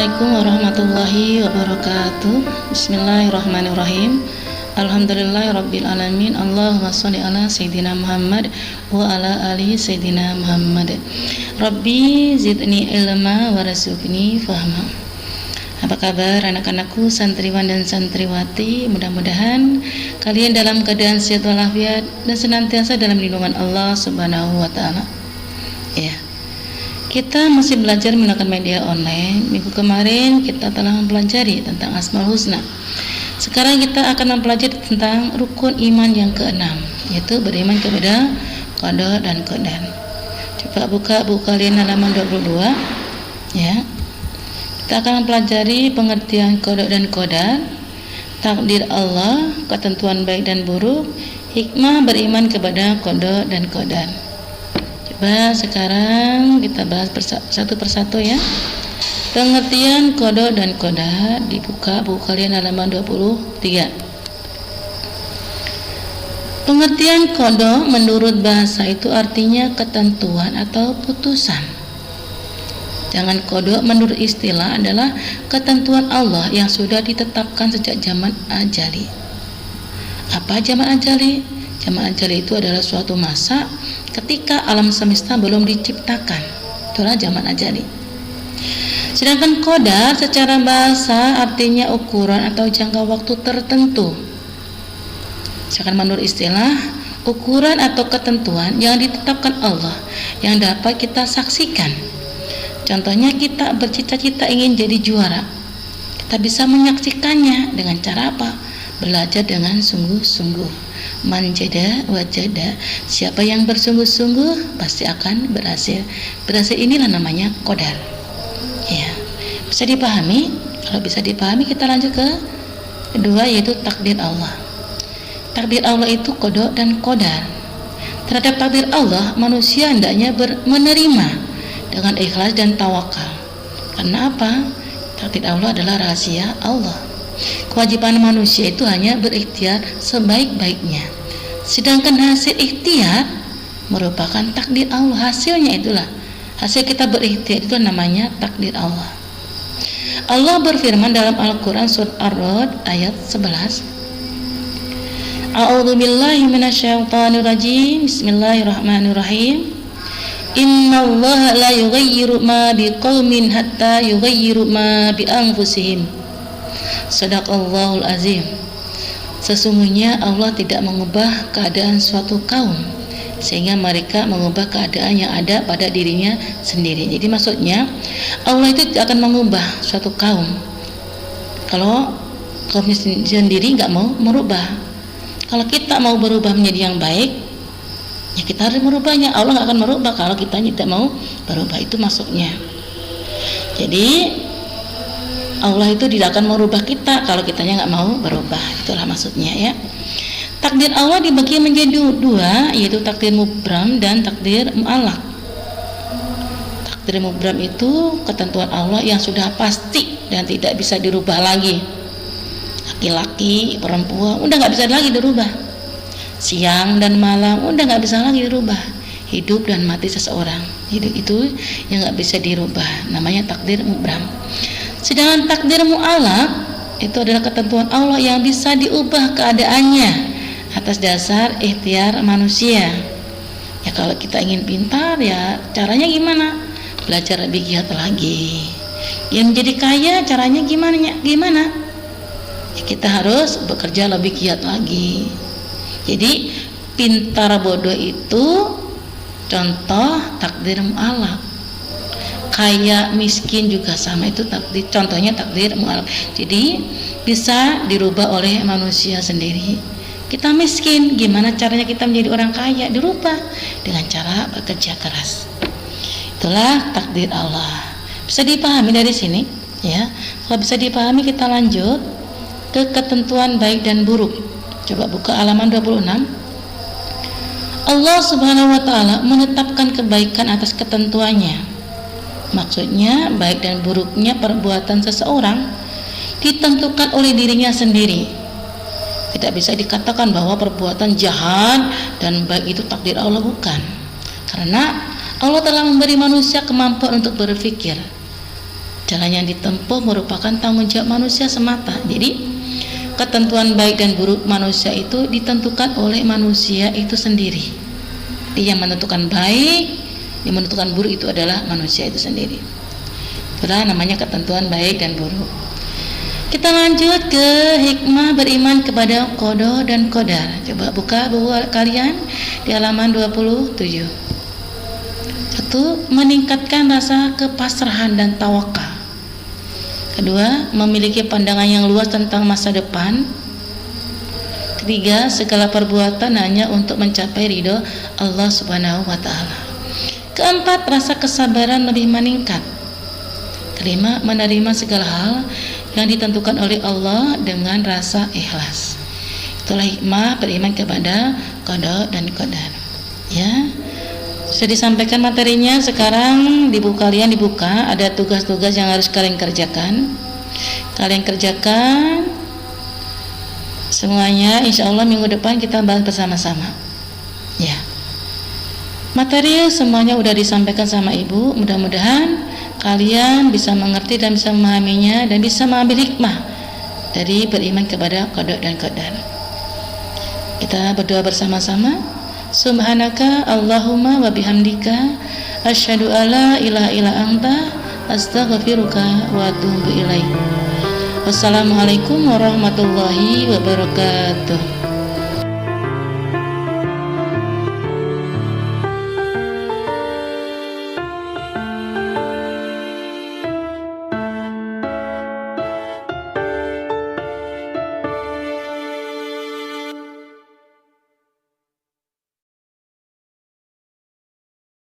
Assalamualaikum warahmatullahi wabarakatuh. Bismillahirrahmanirrahim. Alhamdulillahirabbil alamin. Allahumma shalli ala sayyidina Muhammad wa ala ali sayyidina Muhammad. Rabbi zidni ilma warzuqni fahma. Apa kabar anak-anakku, santriwan dan santriwati? Mudah-mudahan kalian dalam keadaan sehat walafiat dan senantiasa dalam lindungan Allah Subhanahu wa taala. Ya. Kita masih belajar menggunakan media online. Minggu kemarin kita telah mempelajari tentang Asmaul Husna. Sekarang kita akan mempelajari tentang rukun iman yang keenam, yaitu beriman kepada qada dan qadar. Coba buka buku kalian halaman 22 ya. Kita akan mempelajari pengertian qada dan qadar, takdir Allah, ketentuan baik dan buruk, hikmah beriman kepada qada dan qadar. Coba sekarang kita bahas satu persatu ya. Pengertian qada dan qadar, dibuka buku kalian halaman 23. Pengertian qada menurut bahasa itu artinya ketentuan atau putusan. Jangan qada menurut istilah adalah ketentuan Allah yang sudah ditetapkan sejak zaman ajali. Apa zaman ajali? Zaman ajali itu adalah suatu masa ketika alam semesta belum diciptakan. Itulah zaman ajali. Sedangkan qadar secara bahasa artinya ukuran atau jangka waktu tertentu. Sedangkan menurut istilah, ukuran atau ketentuan yang ditetapkan Allah yang dapat kita saksikan. Contohnya kita bercita-cita ingin jadi juara. Kita bisa menyaksikannya dengan cara apa? Belajar dengan sungguh-sungguh. Manjada wajada, siapa yang bersungguh-sungguh pasti akan berhasil. Berhasil inilah namanya qadar. Ya, bisa dipahami? Kalau bisa dipahami, kita lanjut ke kedua, yaitu takdir Allah. Takdir Allah itu qada dan qadar. Terhadap takdir Allah, manusia hendaknya menerima dengan ikhlas dan tawakal. Karena apa? Takdir Allah adalah rahasia Allah. Kewajiban manusia itu hanya berikhtiar sebaik-baiknya. Sedangkan hasil ikhtiar merupakan takdir Allah. Hasilnya itulah, hasil kita berikhtiar itu namanya takdir Allah. Allah berfirman dalam Al-Quran surat Ar-Ra'd ayat 11. A'udzubillahi minasyaitonirrajim. Bismillahirrahmanirrahim. Innallaha la yughayyiru ma biqaumin hatta yughayyiru ma bi anfusihim. Shadaqallahul azim. Sesungguhnya Allah tidak mengubah keadaan suatu kaum sehingga mereka mengubah keadaan yang ada pada dirinya sendiri. Jadi maksudnya Allah itu tidak akan mengubah suatu kaum kalau kaumnya sendiri nggak mau merubah. Kalau kita mau berubah menjadi yang baik, ya kita harus merubahnya. Allah nggak akan merubah kalau kita tidak mau berubah. Itu maksudnya. Jadi Allah itu tidak akan merubah kita kalau kitanya nggak mau berubah. Itulah maksudnya ya. Takdir Allah dibagi menjadi dua, yaitu takdir mubram dan takdir mu'allaq. Takdir mubram itu ketentuan Allah yang sudah pasti dan tidak bisa dirubah lagi. Laki-laki, perempuan, udah nggak bisa lagi dirubah. Siang dan malam, udah nggak bisa lagi dirubah. Hidup dan mati seseorang, itu yang nggak bisa dirubah. Namanya takdir mubram. Sedangkan takdir mu'allaq itu adalah ketentuan Allah yang bisa diubah keadaannya atas dasar ikhtiar manusia. Ya kalau kita ingin pintar, ya caranya gimana? Belajar lebih giat lagi. Yang menjadi kaya caranya gimana? Ya, kita harus bekerja lebih giat lagi. Jadi pintar bodoh itu contoh takdir mu'allaq. Kaya miskin juga sama, itu takdir, contohnya takdir mu'allaq. Jadi bisa dirubah oleh manusia sendiri. Kita miskin, gimana caranya kita menjadi orang kaya? Dirubah dengan cara bekerja keras. Itulah takdir Allah. Bisa dipahami dari sini ya. Kalau bisa dipahami, kita lanjut ke ketentuan baik dan buruk. Coba buka halaman 26. Allah Subhanahu wa taala menetapkan kebaikan atas ketentuannya. Maksudnya baik dan buruknya perbuatan seseorang ditentukan oleh dirinya sendiri. Tidak bisa dikatakan bahwa perbuatan jahat dan baik itu takdir Allah, bukan. Karena Allah telah memberi manusia kemampuan untuk berpikir. Jalan yang ditempuh merupakan tanggung jawab manusia semata. Jadi ketentuan baik dan buruk manusia itu ditentukan oleh manusia itu sendiri. Dia yang menentukan baik, yang menentukan buruk itu adalah manusia itu sendiri. Itulah namanya ketentuan baik dan buruk. Kita lanjut ke hikmah beriman kepada qada dan qadar. Coba buka buku kalian di halaman 27. Satu, meningkatkan rasa kepasrahan dan tawakal. Kedua, memiliki pandangan yang luas tentang masa depan. Ketiga, segala perbuatan hanya untuk mencapai ridho Allah Subhanahu wa Ta'ala. Keempat, rasa kesabaran lebih meningkat. Kelima, menerima segala hal yang ditentukan oleh Allah dengan rasa ikhlas. Itulah hikmah beriman kepada qada dan qadar. Ya. Sudah disampaikan materinya. Sekarang di buku kalian dibuka, ada tugas-tugas yang harus kalian kerjakan. Kalian kerjakan semuanya, insya Allah minggu depan kita bahas bersama-sama. Ya, materi semuanya udah disampaikan sama ibu. Mudah-mudahan kalian bisa mengerti dan bisa memahaminya dan bisa mengambil hikmah dari beriman kepada qada dan qadar. Kita berdoa bersama-sama. Subhanaka Allahumma wa bihamdika asyhadu alla ilaha illa anta astaghfiruka wa atubu ilaik. Wassalamualaikum warahmatullahi wabarakatuh.